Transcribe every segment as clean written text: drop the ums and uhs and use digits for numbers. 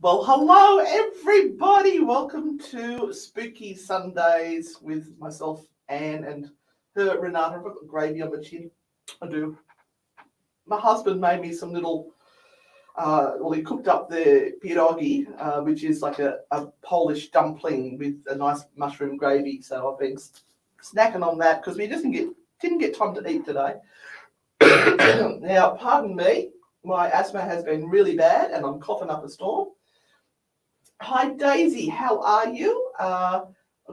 Well, hello everybody. Welcome to Spooky Sundays with myself, Anne, and her Renata. I've got the gravy on my chin. I do. My husband made me some little, he cooked up the pierogi, which is like a Polish dumpling with a nice mushroom gravy. So I've been snacking on that because we just didn't get time to eat today. Now, pardon me, my asthma has been really bad and I'm coughing up a storm. Hi Daisy, how are you? A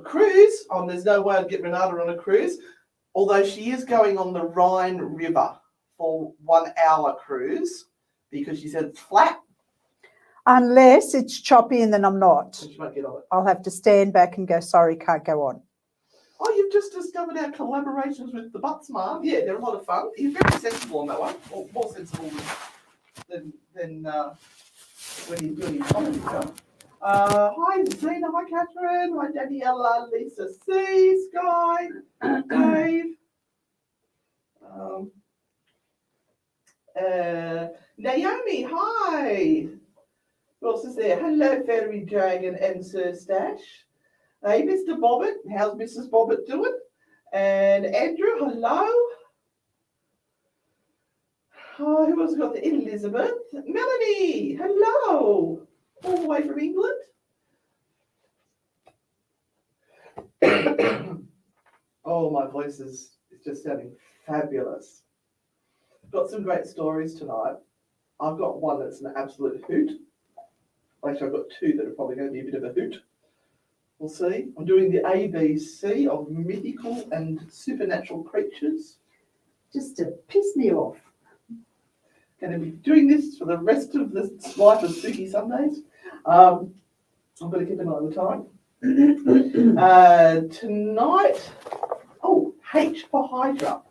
cruise? There's no way I'd get Renata on a cruise, although she is going on the Rhine River for 1 hour cruise because she said it's flat. Unless it's choppy and then I'm not. She won't get on it. I'll have to stand back and go, sorry, can't go on. Oh, you've just discovered our collaborations with the Buttsmart. Yeah, they're a lot of fun. You're very sensible on that one, or more sensible than when you're doing your comedy show. Hi Zena, hi Catherine, hi Daniela, Lisa C, Sky, Dave. Naomi, hi. Who else is there? Hello, Fairy Dragon and Sir Stash. Hey, Mr. Bobbit, how's Mrs. Bobbit doing? And Andrew, hello. Oh, who else got the Elizabeth? Melanie, hello. All the way from England. Oh, my voice is just sounding fabulous. Got some great stories tonight. I've got one that's an absolute hoot. Actually, I've got two that are probably going to be a bit of a hoot. We'll see. I'm doing the ABC of mythical and supernatural creatures. Just to piss me off. Going to be doing this for the rest of the life of Spooky Sundays. I'm going to keep an eye on the time. Tonight, H for Hydra.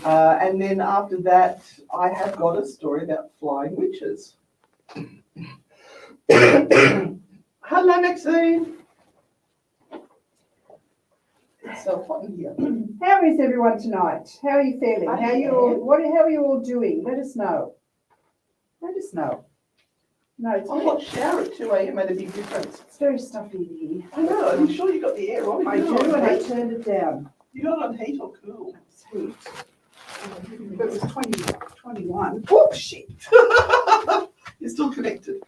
And then after that, I have got a story about flying witches. Hello, Maxine. It's so hot in here. How is everyone tonight? How are you feeling? How are you all doing? Let us know. Let us know. No, it's I got shower at 2 a.m. made a big difference. It's very stuffy in here. I know. Are you sure you got the air on? I do, and I turned it down. You got it on heat or cool? It's heat. It was 21. Oh, shit. You're still connected.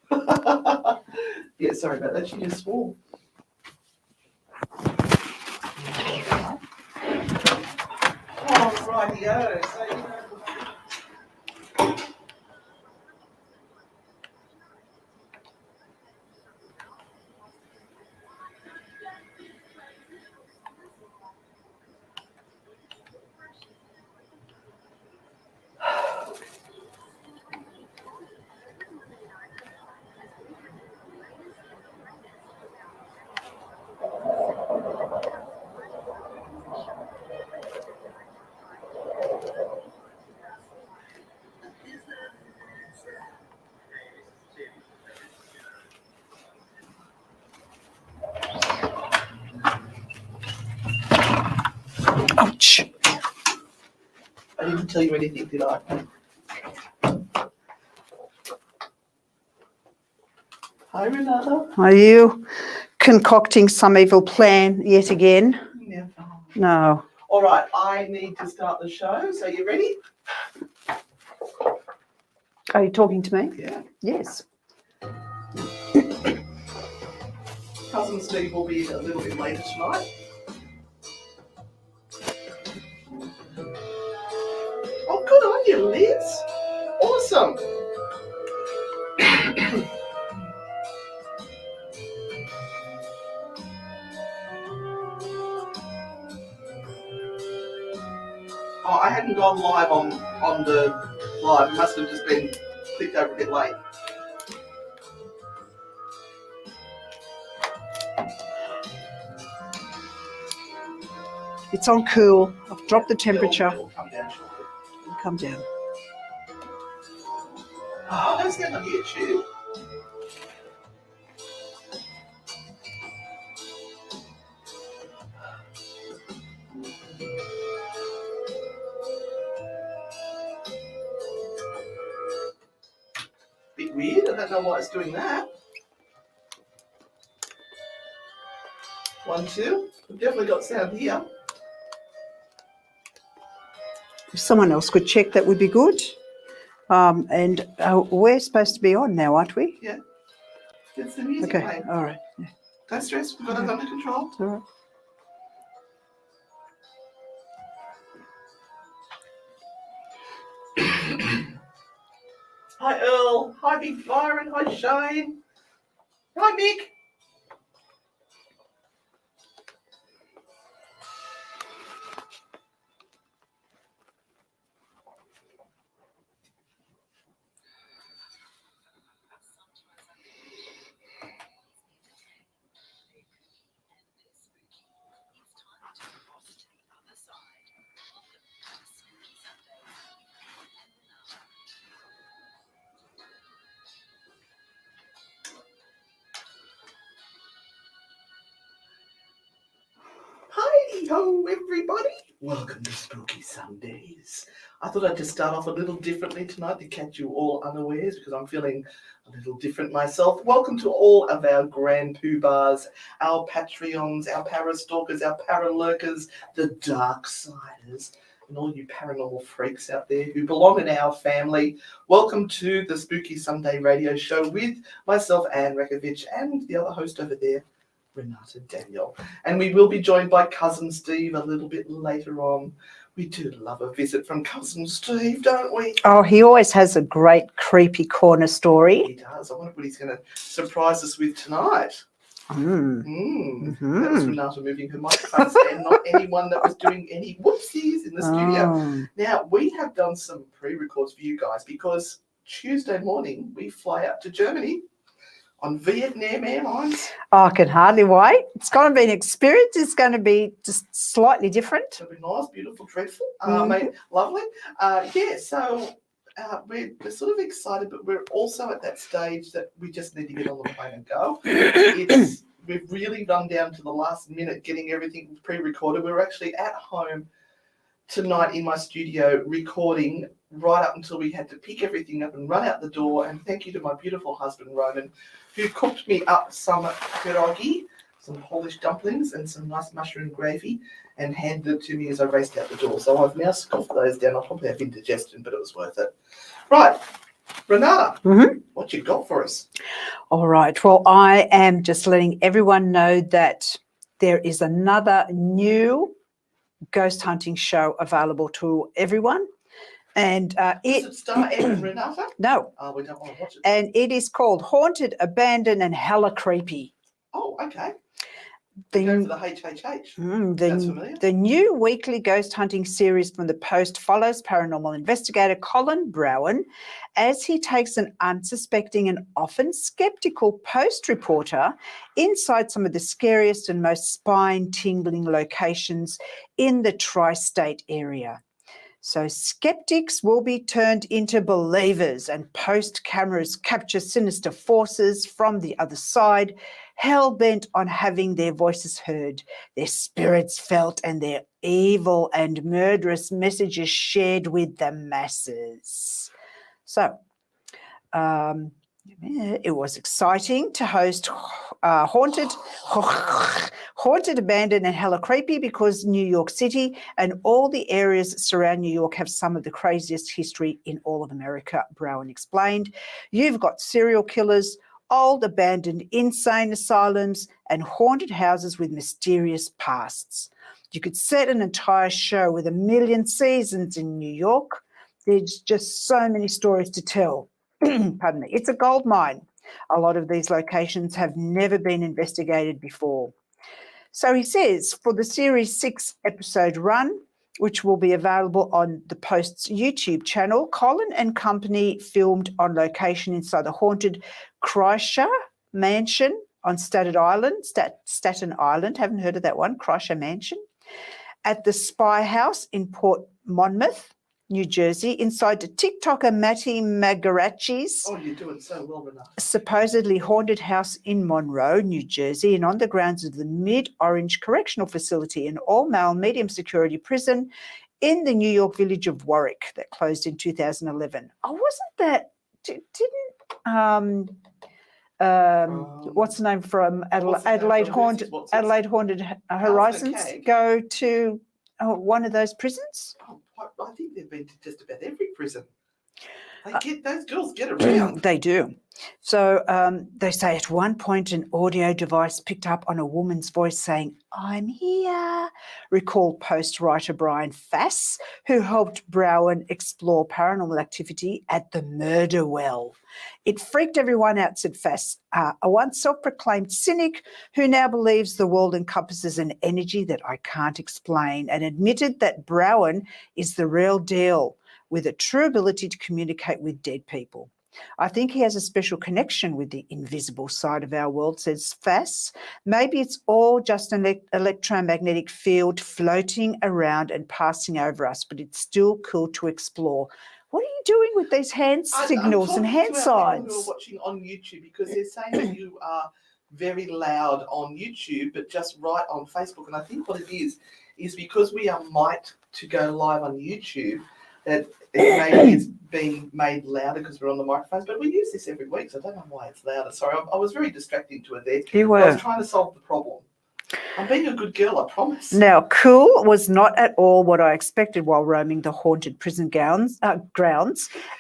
Yeah, sorry about that. She just swore. Oh, rightio. So, Ouch. I didn't tell you anything, did I? Hi, Renata. Are you concocting some evil plan yet again? Yeah. No. All right, I need to start the show. So you ready? Are you talking to me? Yeah. Yes. Cousin Steve will be a little bit later tonight. Oh, good on you, Liz. Awesome. Oh, I hadn't gone live on the live. It must have just been clicked over a bit late. It's on cool. I've dropped the temperature. It'll come down shortly. It'll come down. Oh, that's going on YouTube. Bit weird. I'm not don't know why it's doing that. 1, 2. We've definitely got sound here. If someone else could check, that would be good. And we're supposed to be on now, aren't we? Yeah. It's the music Okay, playing. all right. Don't stress, we've got it under control. All right. Hi, Earl. Hi, Big Byron. Hi, Shane. Hi, Mick. Hi-ho, everybody. Welcome to Spooky Sundays. I thought I'd just start off a little differently tonight to catch you all unawares because I'm feeling a little different myself. Welcome to all of our grand poobahs, our Patreons, our parastalkers, our paralurkers, the Darksiders, and all you paranormal freaks out there who belong in our family. Welcome to the Spooky Sunday radio show with myself, Anne Rekovich, and the other host over there, Renata Daniel. And we will be joined by Cousin Steve a little bit later on. We do love a visit from Cousin Steve, don't we? Oh, he always has a great creepy corner story. He does. I wonder what he's going to surprise us with tonight. Mm. That was Renata moving her microphone stand, not anyone that was doing any whoopsies in the studio. Oh. Now, we have done some pre-records for you guys because Tuesday morning we fly out to Germany on Vietnam Airlines. Oh, I can hardly wait. It's going to be an experience. It's going to be just slightly different. It'll be nice, beautiful, dreadful, mate, lovely. So we're sort of excited, but we're also at that stage that we just need to get on the plane and go. We've really run down to the last minute getting everything pre-recorded. We're actually at home tonight in my studio recording right up until we had to pick everything up and run out the door. And thank you to my beautiful husband, Roman, who cooked me up some pierogi, some Polish dumplings and some nice mushroom gravy and handed it to me as I raced out the door. So I've now scoffed those down. I'll probably have indigestion, but it was worth it. Right, Renata, what you got for us? All right. Well, I am just letting everyone know that there is another new ghost hunting show available to everyone. And Does it star Anne and Renata? No. Oh, we don't want to watch it. And it is called Haunted, Abandoned, and Hella Creepy. Oh, okay. Go for the HHH. Sounds familiar. The new weekly ghost hunting series from the Post follows paranormal investigator Colin Brown as he takes an unsuspecting and often skeptical Post reporter inside some of the scariest and most spine-tingling locations in the tri-state area. So skeptics will be turned into believers and Post cameras capture sinister forces from the other side, hell-bent on having their voices heard, their spirits felt, and their evil and murderous messages shared with the masses. So, it was exciting to host Haunted, Abandoned, and Hella Creepy because New York City and all the areas that surround New York have some of the craziest history in all of America, Brown explained. You've got serial killers, old abandoned insane asylums, and haunted houses with mysterious pasts. You could set an entire show with 1 million seasons in New York. There's just so many stories to tell. Pardon me. It's a gold mine. A lot of these locations have never been investigated before. So he says for the series 6-episode run, which will be available on the Post's YouTube channel, Colin and company filmed on location inside the haunted Kreischer Mansion on Staten Island. Haven't heard of that one, Kreischer Mansion. At the Spy House in Port Monmouth, New Jersey, inside the TikToker Matty Magarachi's you're doing so well, Renata. supposedly haunted house in Monroe, New Jersey, and on the grounds of the Mid-Orange Correctional Facility, an all-male medium security prison in the New York village of Warwick that closed in 2011. Oh, wasn't that? what's the name from Adelaide Haunted Horizons Keg. go to one of those prisons? Oh, I think they've been to just about every prison. Those girls get around. They do. So they say at one point an audio device picked up on a woman's voice saying, "I'm here," recalled post-writer Brian Fass, who helped Browen explore paranormal activity at the Murder Well. "It freaked everyone out," said Fass, a once self-proclaimed cynic who now believes the world encompasses an energy that I can't explain, and admitted that Browen is the real deal, with a true ability to communicate with dead people. "I think he has a special connection with the invisible side of our world," says Fass. "Maybe it's all just an electromagnetic field floating around and passing over us, but it's still cool to explore." What are you doing with these hand signals and hand signs? I'm talking to our people who are watching on YouTube, because they're saying that you are very loud on YouTube, but just right on Facebook. And I think what it is because we are mic'd to go live on YouTube, that it maybe is being made louder because we're on the microphones, but we use this every week, so I don't know why it's louder. Sorry, I was very distracting to it there. You were. I was trying to solve the problem. I'm being a good girl, I promise. Now, cool was not at all what I expected while roaming the haunted prison grounds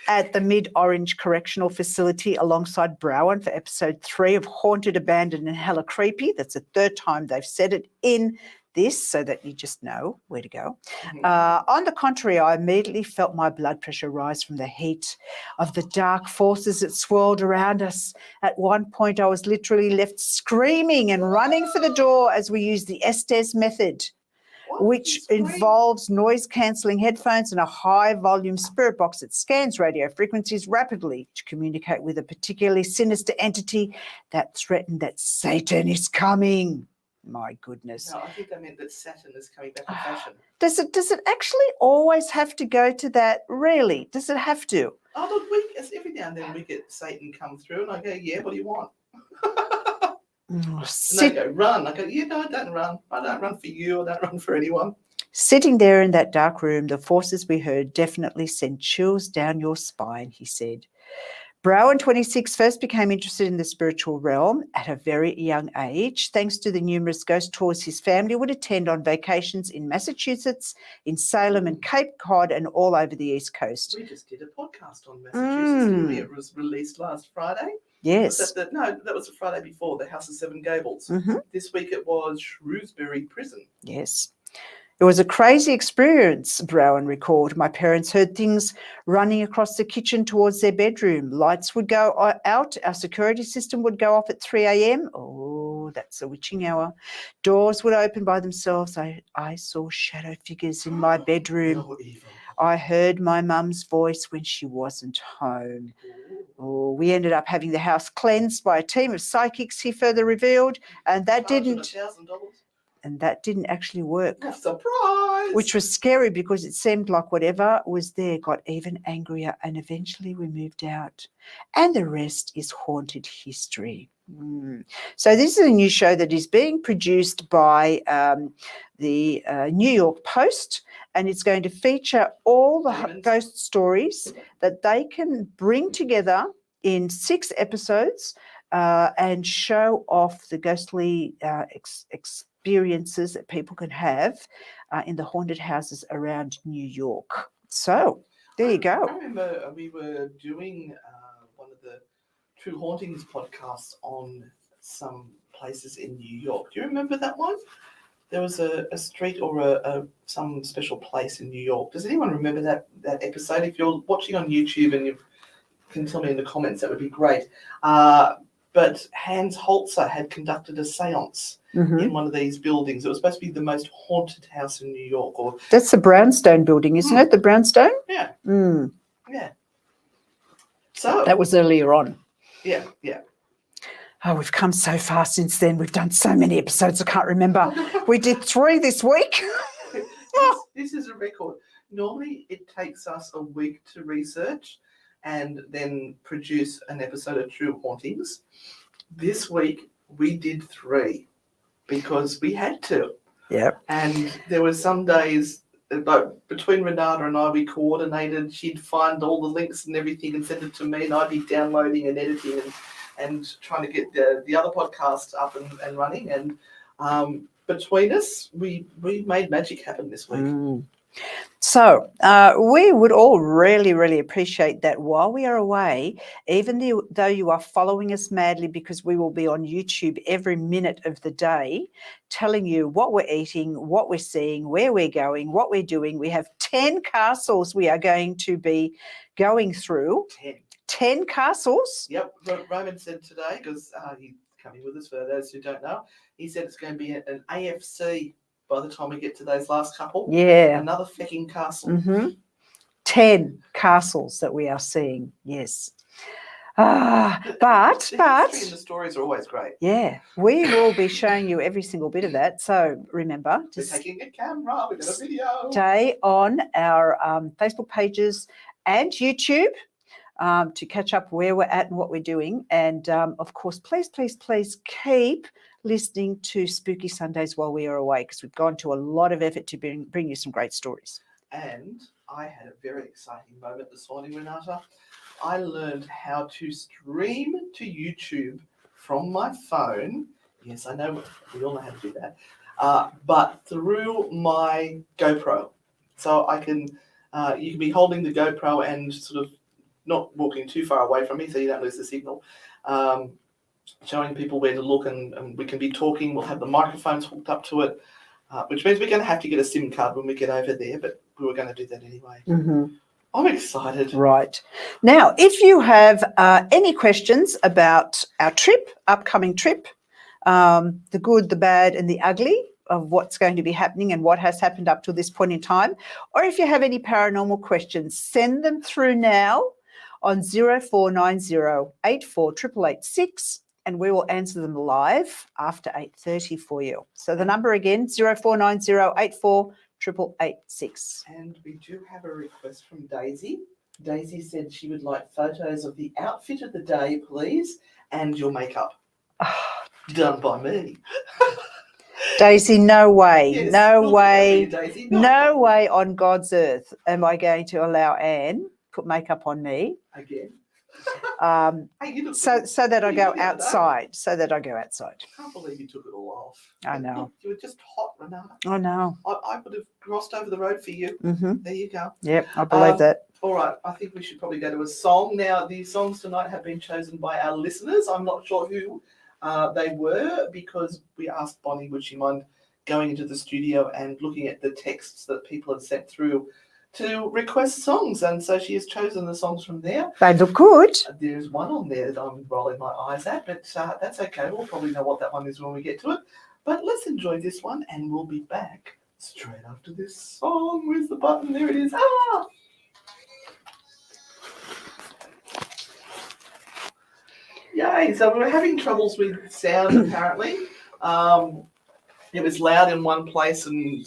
at the Mid-Orange Correctional Facility alongside Browen for episode 3 of Haunted, Abandoned and Hella Creepy. That's the third time they've said it in this, so that you just know where to go. On the contrary, I immediately felt my blood pressure rise from the heat of the dark forces that swirled around us. At one point, I was literally left screaming and running for the door as we used the Estes method, which involves noise-cancelling headphones and a high-volume spirit box that scans radio frequencies rapidly to communicate with a particularly sinister entity that threatened that Satan is coming. My goodness. No, I think they meant that Saturn is coming back in fashion. Does it actually always have to go to that? Really? Does it have to? Oh, look, every now and then we get Satan come through, and I go, "Yeah, what do you want?" And they go, "Run." I go, "Yeah, no, I don't run. I don't run for you. I don't run for anyone." Sitting there in that dark room, the forces we heard definitely sent chills down your spine, he said. Browen, 26, first became interested in the spiritual realm at a very young age, thanks to the numerous ghost tours his family would attend on vacations in Massachusetts, in Salem and Cape Cod, and all over the East Coast. We just did a podcast on Massachusetts, didn't we? It was released last Friday. Yes. That was the Friday before, the House of Seven Gables. This week it was Shrewsbury Prison. Yes. It was a crazy experience, Browen recalled. My parents heard things running across the kitchen towards their bedroom. Lights would go out. Our security system would go off at 3 a.m. Oh, that's a witching hour. Doors would open by themselves. I saw shadow figures in my bedroom. No evil. I heard my mum's voice when she wasn't home. Oh, we ended up having the house cleansed by a team of psychics, he further revealed, and that didn't actually work. Surprise! Which was scary because it seemed like whatever was there got even angrier, and eventually we moved out. And the rest is haunted history. So this is a new show that is being produced by the New York Post, and it's going to feature all the ghost stories that they can bring together in 6 episodes and show off the ghostly experiences that people can have in the haunted houses around New York. So there you go. I remember we were doing one of the True Hauntings podcasts on some places in New York. Do you remember that one? There was a street or some special place in New York. Does anyone remember that episode? If you're watching on YouTube and you can tell me in the comments, that would be great. But Hans Holzer had conducted a seance in one of these buildings. It was supposed to be the most haunted house in New York. That's the Brownstone building, isn't it? The Brownstone? Yeah. Yeah. So that was earlier on. Yeah. Oh, we've come so far since then. We've done so many episodes, I can't remember. We did 3 this week. This is a record. Normally it takes us a week to research and then produce an episode of True Hauntings. This week we did 3 because we had to. Yep. And there were some days like between Renata and I, we coordinated. She'd find all the links and everything and send it to me, and I'd be downloading and editing and trying to get the other podcast up and running. And between us, we made magic happen this week. So we would all really, really appreciate that while we are away, even though you are following us madly, because we will be on YouTube every minute of the day telling you what we're eating, what we're seeing, where we're going, what we're doing. We have 10 castles we are going to be going through. 10 castles? Yep. Roman said today, because he's coming with us for those who don't know, he said it's going to be an AFC by the time we get to those last couple. Yeah. Another fecking castle. 10 castles that we are seeing, yes. But the stories are always great. Yeah, we will be showing you every single bit of that. So remember, we're taking a camera, we've got a video. Stay on our Facebook pages and YouTube to catch up where we're at and what we're doing. And of course, please keep listening to Spooky Sundays while we are away, because we've gone to a lot of effort to bring you some great stories. And I had a very exciting moment this morning, Renata. I learned how to stream to YouTube from my phone. Yes, I know, we all know how to do that. But through my GoPro. So I can, you can be holding the GoPro and sort of not walking too far away from me so you don't lose the signal. Showing people where to look, and we can be talking. We'll have the microphones hooked up to it, which means we're going to have to get a SIM card when we get over there, but we were going to do that anyway. I'm excited. Right. Now, if you have any questions about our trip, upcoming trip, the good, the bad and the ugly of what's going to be happening and what has happened up to this point in time, or if you have any paranormal questions, send them through now on 0490 84 888 and we will answer them live after 8:30 for you. So the number again, 0490 84 888. And we do have a request from Daisy. Daisy said she would like photos of the outfit of the day, please, and your makeup. Done by me. Daisy, no way, yes, no way, Daisy, no way on God's earth am I going to allow Anne put makeup on me. Again. Hey, so that I go outside. So that I go outside. I can't believe you took it all off. I know. Look, you were just hot, Renata. I know. I would have crossed over the road for you. There you go. Yep, I believe that. All right, I think we should probably go to a song. Now, the songs tonight have been chosen by our listeners. I'm not sure who they were, because we asked Bonnie, would she mind going into the studio and looking at the texts that people had sent through to request songs, and so she has chosen the songs from there. They look good. There's one on there that I'm rolling my eyes at, but that's okay. We'll probably know what that one is when we get to it. But let's enjoy this one, and we'll be back straight after this song. Where's the button? There it is. Yay! So we were having troubles with sound apparently. It was loud in one place and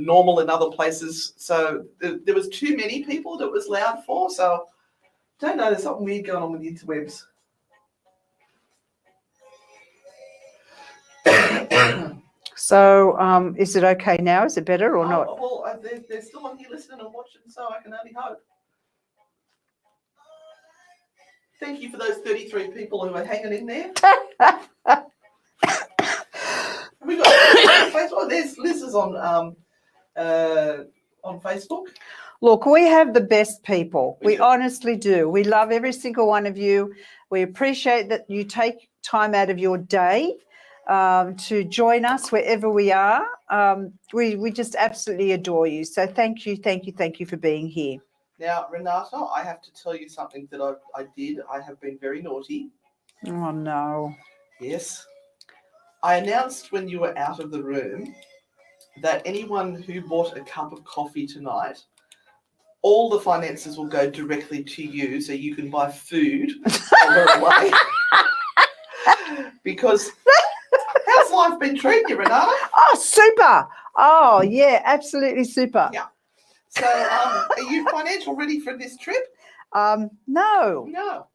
normal in other places. So there was too many people that it was loud for. So don't know, there's something weird going on with the interwebs. So is it okay now? Is it better or not? Well, they're still on here listening and watching, so I can only hope. Thank you for those 33 people who are hanging in there. We got Facebook. There's Liz is on Facebook. Look, we have the best people. We do. Honestly do. We love every single one of you. We appreciate that you take time out of your day to join us wherever we are. We just absolutely adore you. So thank you for being here. Now, Renata, I have to tell you something that I did. I have been very naughty. Oh, no. Yes. I announced when you were out of the room that anyone who bought a cup of coffee tonight, all the finances will go directly to you so you can buy food on the way. Because how's life been treating you, Renata? Oh, super. Oh, yeah, absolutely super. Yeah. So are you financial ready for this trip? No.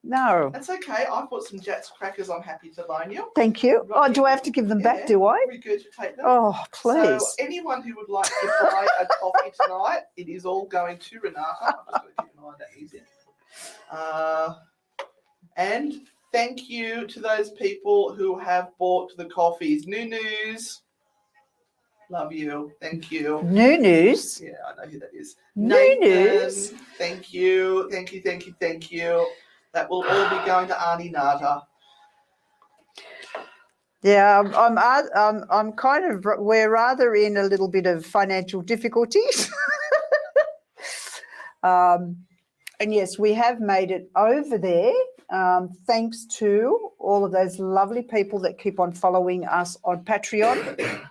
No. That's okay. I've got some Jats crackers I'm happy to loan you. Thank you. Oh, do I have to give them back, do I? Regurgitate them. Oh, please. So anyone who would like to buy a coffee tonight. It is all going to Renata. I'm just going to keep an eye on that music. And thank you to those people who have bought the coffees. New News. Love you. Thank you. New News. Yeah, I know who that is. New Nathan, News. thank you. Thank you, thank you, thank you. That will all be going to Anne and Renata. Yeah, I'm kind of, we're rather in a little bit of financial difficulties. And yes, we have made it over there, thanks to all of those lovely people that keep on following us on Patreon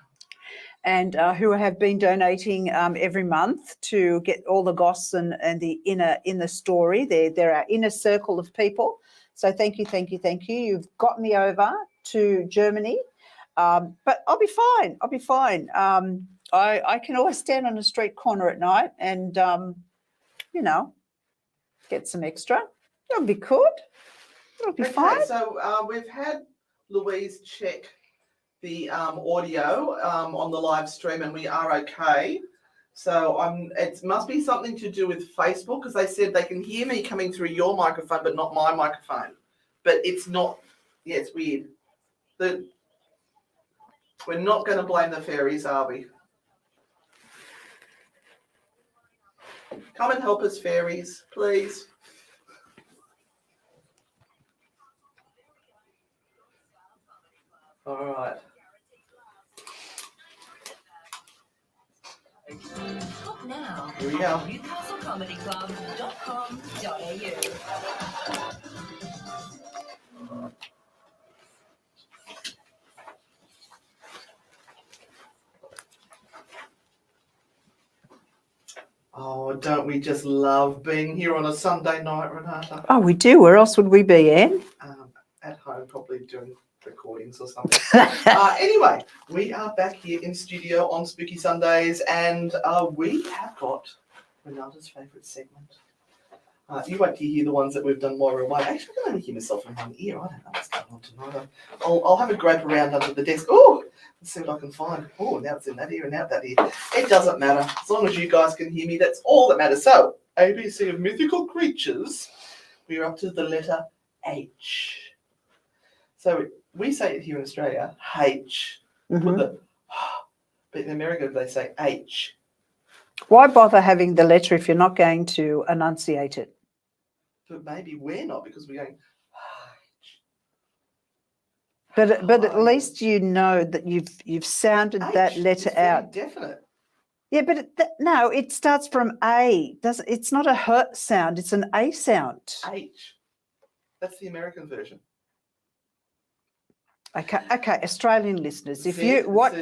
and who have been donating every month to get all the goss and the inner story. They're our inner circle of people. So thank you, thank you, thank you. You've got me over to Germany, but I'll be fine. I'll be fine. I can always stand on a street corner at night and, you know, get some extra. It'll be good. It'll be fine. So we've had Louise check the audio on the live stream, and we are okay. So it must be something to do with Facebook, because they said they can hear me coming through your microphone, but not my microphone. But it's not. Yeah, it's weird. We're not going to blame the fairies, are we? Come and help us, fairies, please. All right. Book now. Here we go. NewcastleComedyClub.com.au. Oh, don't we just love being here on a Sunday night, Renata? Oh, we do. Where else would we be, Anne? At home, probably doing recordings or something. Anyway, we are back here in studio on Spooky Sundays, and we have got Renata's favourite segment. You wait till you hear the ones that we've done while we're away. Actually, I can only hear myself in one ear. I don't know what's going on tonight. I'll have a grope around under the desk. Oh, let's see what I can find. Oh, now it's in that ear and out that ear. It doesn't matter. As long as you guys can hear me, that's all that matters. So, ABC of mythical creatures. We're up to the letter H. So we say it here in Australia, H. Mm-hmm. But in America, they say H. Why bother having the letter if you're not going to enunciate it? But maybe we're not, because we're going H. But at least you know that you've sounded that letter out. Definite. Yeah, but no, it starts from A. It's not a H sound; it's an A sound. H. That's the American version. Okay. Australian listeners, if Z, what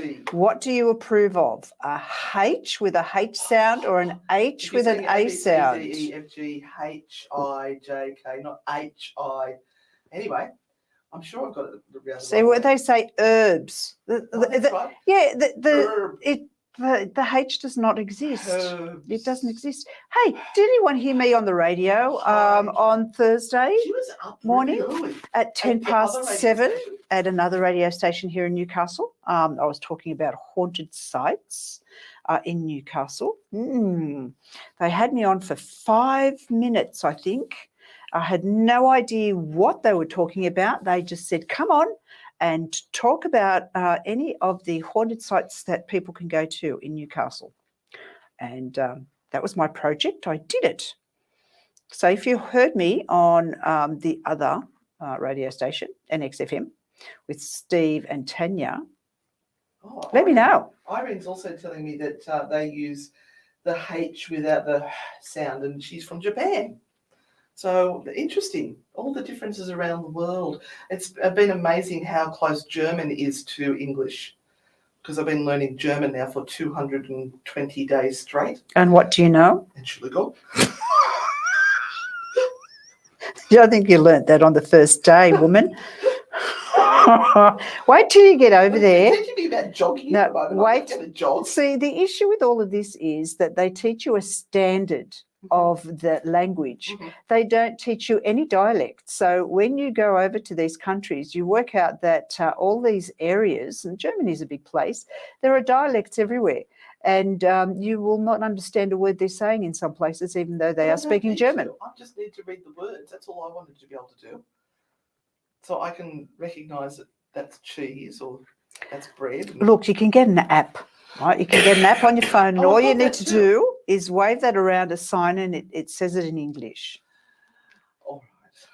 do you approve of? A H with a H sound or an H with an A sound? D, E, F, G, H, I, J, K, not H, I. Anyway, I'm sure I've got it. See what they say, herbs. Right. Yeah, Herb. the H does not exist. Herbs. It doesn't exist. Hey, did anyone hear me on the radio on Thursday She was up morning really early. at 10 the other past radio 7 station? at another radio station here in Newcastle? I was talking about haunted sites in Newcastle. They had me on for 5 minutes, I think. I had no idea what they were talking about. They just said, come on and talk about any of the haunted sites that people can go to in Newcastle. And that was my project. I did it. So if you heard me on the other radio station, NXFM, with Steve and Tanya, let me know. Irene's also telling me that they use the H without the sound, and she's from Japan. So interesting, all the differences around the world. It's been amazing how close German is to English, because I've been learning German now for 220 days straight. And what do you know? Entschuldigung. I think you learnt that on the first day, woman. Wait till you get over there. You're teaching me about jogging. No, wait. I'm not jog. See, the issue with all of this is that they teach you a standard of the language. Mm-hmm. They don't teach you any dialect. So when you go over to these countries, you work out that all these areas, and Germany is a big place, there are dialects everywhere. and you will not understand a word they're saying in some places, even though they But I are don't speaking need German. to. I just need to read the words. That's all I wanted to be able to do. So I can recognise that that's cheese or that's bread. and- Look, you can get an app, right? You can get an app on your phone, and Oh, all I've you got need that to too. do is wave that around a sign, and it says it in English. All right.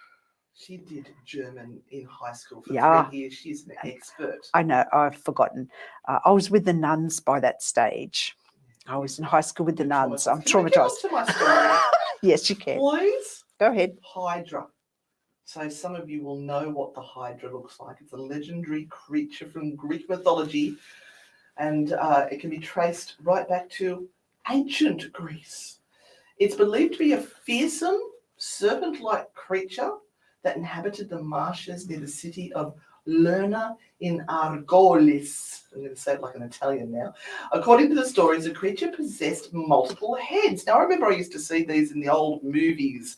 She did German in high school for Yeah. 3 years. She's an expert. I know, I've forgotten. I was with the nuns by that stage. I was in high school with the You're nuns. I'm Can I get on traumatized. to my story, Yes, you can. please? Go ahead. Hydra. So some of you will know what the Hydra looks like. It's a legendary creature from Greek mythology, and it can be traced right back to ancient Greece. It's believed to be a fearsome, serpent-like creature that inhabited the marshes near the city of Lerna in Argolis. I'm going to say it like an Italian now. According to the stories, the creature possessed multiple heads. Now, I remember I used to see these in the old movies,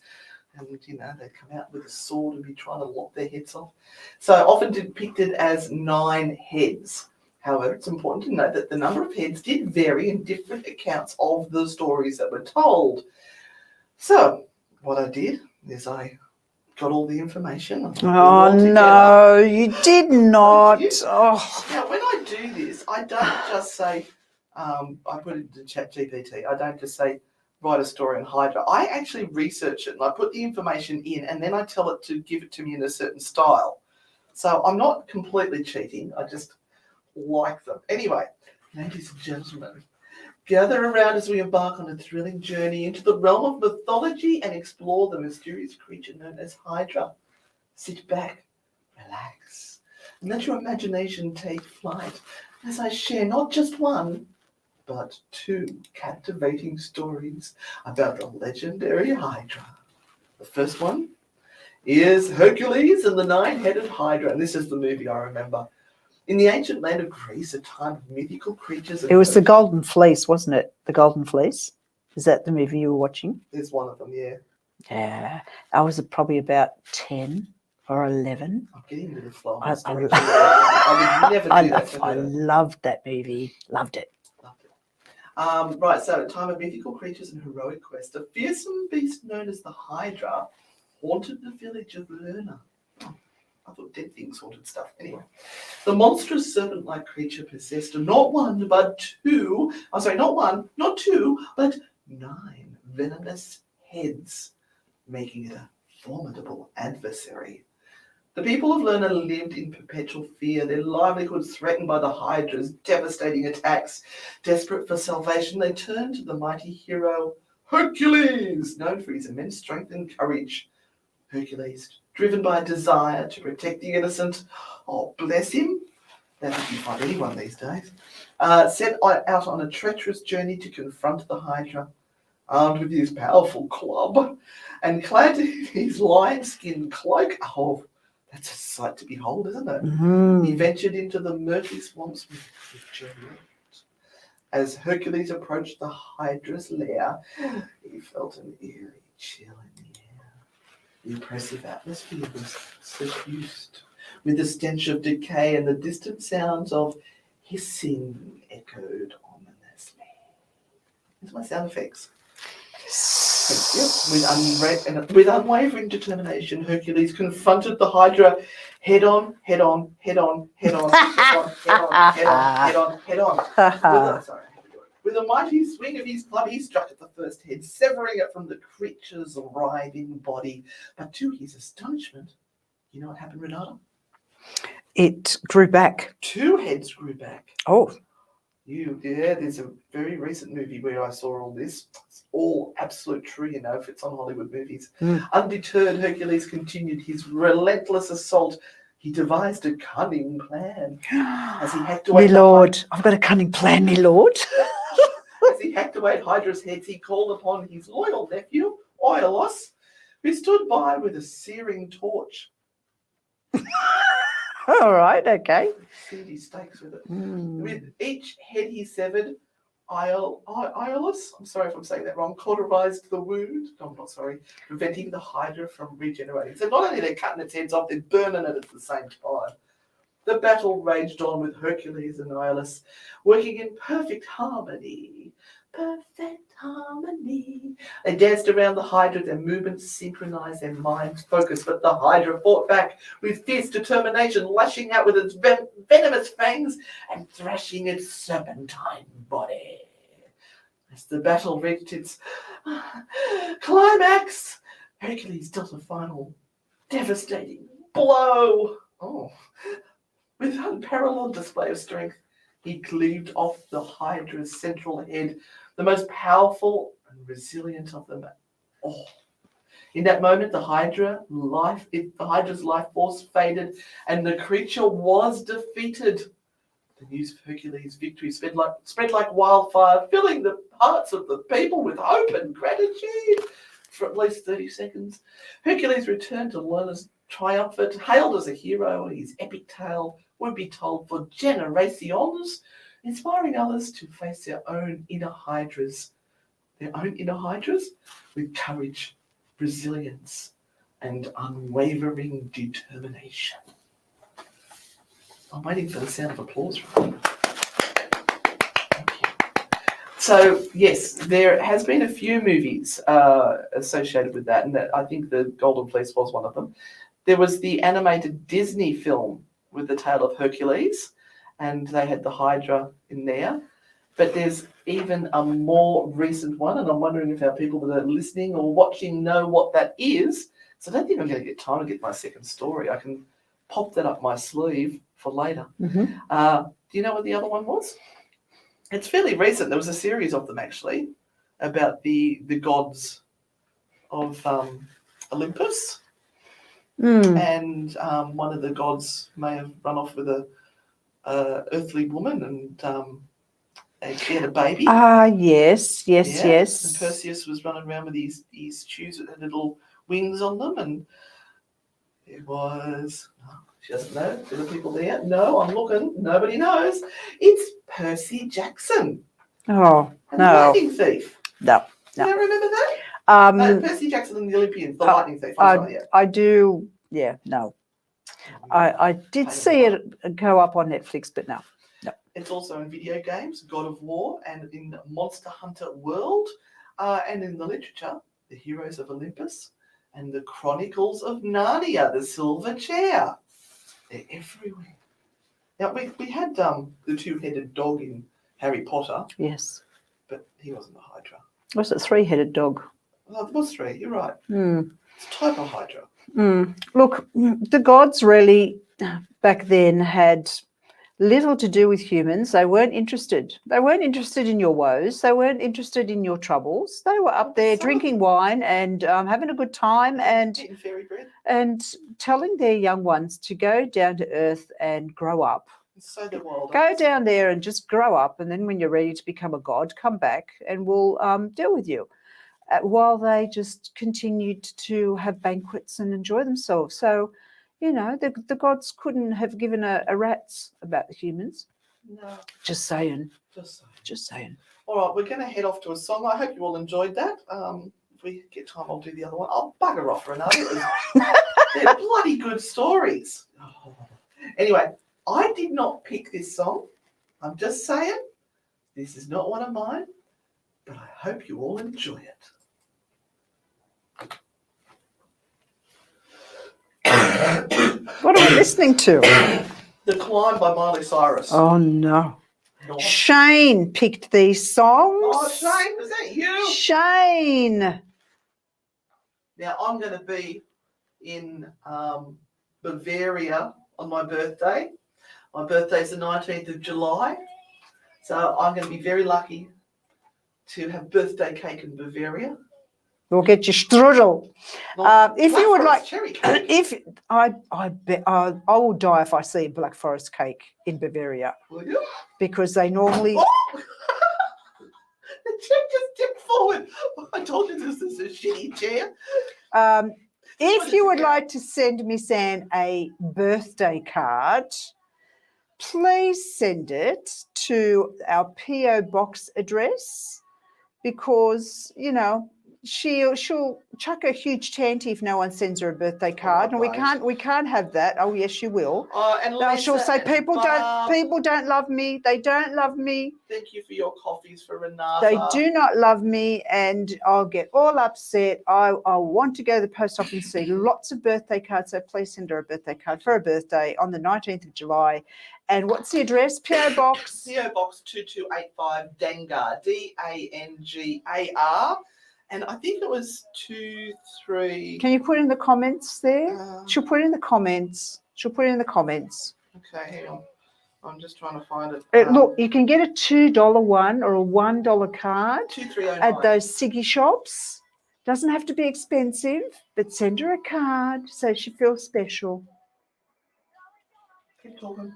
and they'd come out with a sword and be trying to lop their heads off. So often depicted as 9 heads. However, it's important to note that the number of heads did vary in different accounts of the stories that were told. So what I did is I got all the information. Oh, no, you did not. Oh. Now, when I do this, I don't just say, I put it into ChatGPT. I don't just say, write a story on Hydra. I actually research it and I put the information in and then I tell it to give it to me in a certain style. So I'm not completely cheating. I just like them. Anyway, ladies and gentlemen, gather around as we embark on a thrilling journey into the realm of mythology and explore the mysterious creature known as Hydra. Sit back, relax, and let your imagination take flight as I share not just one, but 2 captivating stories about the legendary Hydra. The first one is Hercules and the 9-headed Hydra, and this is the movie I remember. In the ancient land of Greece, a time of mythical creatures. It was the Golden Fleece, wasn't it? The Golden Fleece. Is that the movie you were watching? There's one of them, yeah. Yeah, I was probably about 10 or 11. I'm getting into the flow of I- my story. I- I would never do that to I her. loved that movie. Loved it. Loved it. Right, so time of mythical creatures and heroic quest. A fearsome beast known as the Hydra haunted the village of Lerna. Oh, I thought dead things haunted stuff. Anyway, the monstrous serpent-like creature possessed not one, but 2. I'm sorry, not 1, not 2, but 9 venomous heads, making it a formidable adversary. The people of Lerna lived in perpetual fear, their livelihoods threatened by the Hydra's devastating attacks. Desperate for salvation, they turned to the mighty hero Hercules, known for his immense strength and courage. Hercules, driven by a desire to protect the innocent, oh bless him, that would be find anyone these days, set out on a treacherous journey to confront the Hydra. Armed with his powerful club and clad in his lion-skin cloak, oh, that's a sight to behold, isn't it? Mm-hmm. He ventured into the murky swamps with Juliet. As Hercules approached the Hydra's lair, he felt an eerie chill in the air. The oppressive atmosphere was suffused with the stench of decay, and the distant sounds of hissing echoed ominously. Here's my sound effects. Yep. With unwavering determination, Hercules confronted the Hydra head on, head on, head on, head on, head on, head on, head on, head on, head on. With a mighty swing of his club, he struck at the first head, severing it from the creature's writhing body. But to his astonishment, you know what happened, Renata? It grew back. 2 heads grew back. Oh, There's a very recent movie where I saw all this. It's all absolute true, if it's on Hollywood movies. Undeterred, Hercules continued his relentless assault. He devised a cunning plan. As he hacked away me lord, I've got a cunning plan, me lord. As he hacked away at Hydra's heads, he called upon his loyal nephew, Iolaus, who stood by with a searing torch. All right, okay. Seared his stakes with it. Mm. With each head he severed, Iolaus, I'm sorry if I'm saying that wrong, cauterized the wound. No, I'm not sorry, preventing the Hydra from regenerating. So not only they're cutting its heads off, they're burning it at the same time. The battle raged on with Hercules and Iolaus working in perfect harmony. Perfect harmony. They danced around the Hydra, their movements synchronized, their minds focused, but the Hydra fought back with fierce determination, lashing out with its venomous fangs and thrashing its serpentine body. As the battle reached its climax, Hercules dealt a final devastating blow. Oh, with unparalleled display of strength, he cleaved off the Hydra's central head, the most powerful and resilient of them all. In that moment, the Hydra's life force faded, and the creature was defeated. The news of Hercules' victory spread like wildfire, filling the hearts of the people with hope and gratitude. For at least 30 seconds, Hercules returned to Lerna's triumphant, hailed as a hero. His epic tale would be told for generations, inspiring others to face their own inner hydras with courage, resilience, and unwavering determination. I'm waiting for the sound of applause from you. Thank you. So, yes, there has been a few movies associated with that, and I think The Golden Fleece was one of them. There was the animated Disney film with the tale of Hercules, and they had the Hydra in there. But there's even a more recent one, and I'm wondering if our people that are listening or watching know what that is. So I don't think I'm going to get time to get my second story. I can pop that up my sleeve for later. Mm-hmm. Do you know what the other one was? It's fairly recent. There was a series of them, actually, about the gods of Olympus. And one of the gods may have run off with a earthly woman, and she had a baby. Yes. And Perseus was running around with these shoes that had little wings on them, and it was... She doesn't know. Do the people there? No, I'm looking. Nobody knows. It's Percy Jackson. Oh, and no. The Lightning Thief. No. Do you remember that? No, Percy Jackson and the Olympians, The Lightning Thief. I do. Yeah, no. I did see it go up on Netflix, but no. It's also in video games, God of War, and in Monster Hunter World, and in the literature, The Heroes of Olympus, and the Chronicles of Narnia, The Silver Chair. They're everywhere. Now, we had the two-headed dog in Harry Potter. Yes. But he wasn't a Hydra. Was it a three-headed dog? Oh, there was three. You're right. It's a type of Hydra. Look, the gods really, back then, had little to do with humans. They weren't interested. They weren't interested in your woes. They weren't interested in your troubles. They were up there drinking wine and having a good time and eating fairy bread and telling their young ones to go down to earth and grow up. So they're wild. Go down there and just grow up, and then when you're ready to become a god, come back and we'll deal with you. While they just continued to have banquets and enjoy themselves. So, you know, the gods couldn't have given a rat's about the humans. No. Just saying. Just saying. All right, we're going to head off to a song. I hope you all enjoyed that. If we get time, I'll do the other one. I'll bugger off, Renata. They're bloody good stories. Anyway, I did not pick this song. I'm just saying, this is not one of mine, but I hope you all enjoy it. What are we listening to? The Climb by Miley Cyrus. Oh, no. Shane picked these songs. Oh, Shane, was that you? Shane. Now, I'm going to be in Bavaria on my birthday. My birthday's the 19th of July. So I'm going to be very lucky to have birthday cake in Bavaria. We'll get you strudel. If you would like, cherry cake. If I bet I will die if I see a Black Forest cake in Bavaria. Will you? Because they normally. Oh! The chair just tipped forward. I told you this is a shitty chair. If you would like to send Miss Anne a birthday card, please send it to our PO box address, because, you know, she'll chuck a huge tanty if no one sends her a birthday card, and we can't have that. Oh yes, she will. And No, she'll Lisa say and people Barb, don't love me. They don't love me. Thank you for your coffees for Renata. They do not love me, and I'll get all upset. I want to go to the post office and see lots of birthday cards. So please send her a birthday card for her birthday on the 19th of July. And what's the address? PO Box. PO Box 2285 Dangar, Dangar. And I think it was 23. Can you put in the comments there? She'll put it in the comments. Okay, hang on. I'm just trying to find it. Look, you can get a $2 one or a $1 card 2309. at those ciggy shops. Doesn't have to be expensive, but send her a card so she feels special. Keep talking.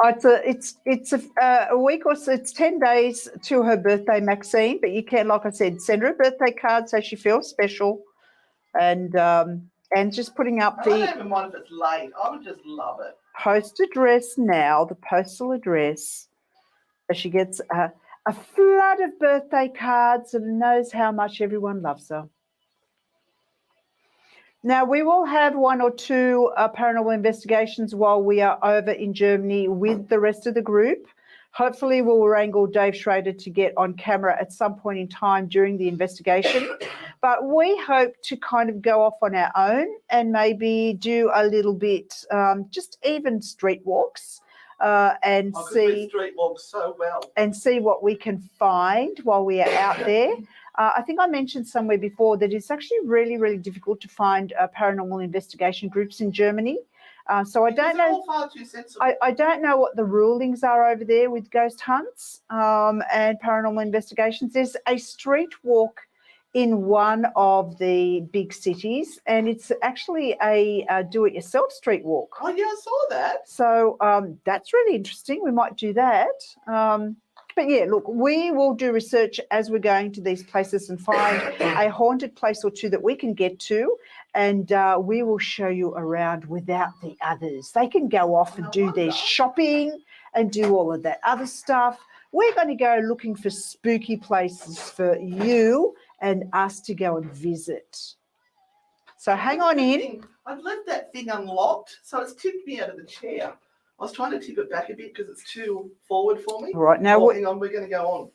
It's a week or so. It's 10 days to her birthday, Maxine. But you can, like I said, send her a birthday card so she feels special, and just putting up I don't even mind if it's late. I would just love it. Post address now, the postal address. So she gets a flood of birthday cards and knows how much everyone loves her. Now, we will have one or two paranormal investigations while we are over in Germany with the rest of the group. Hopefully, we'll wrangle Dave Schrader to get on camera at some point in time during the investigation. But we hope to kind of go off on our own and maybe do a little bit, just even street walks. And see street walks so well, and see what we can find while we are out there. I think I mentioned somewhere before that it's actually really, really difficult to find paranormal investigation groups in Germany. So I don't know. All far too sensible. I don't know what the rulings are over there with ghost hunts and paranormal investigations. There's a street walk in one of the big cities, and it's actually a do-it-yourself street walk. Oh, yeah, I saw that. So that's really interesting. We might do that. But, yeah, look, we will do research as we're going to these places and find a haunted place or two that we can get to, and we will show you around without the others. They can go off and do their shopping and do all of that other stuff. We're going to go looking for spooky places for you and us to go and visit. So hang on in. I've left that thing unlocked, so it's tipped me out of the chair. I was trying to tip it back a bit because it's too forward for me. Right, now hang on, we're going to go on.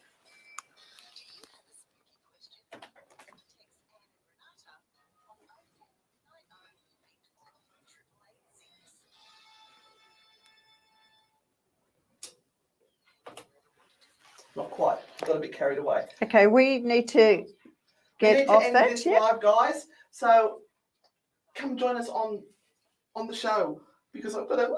Not quite. Got a bit carried away. Okay, we need to get off that. This live, guys. So come join us on the show because I've got a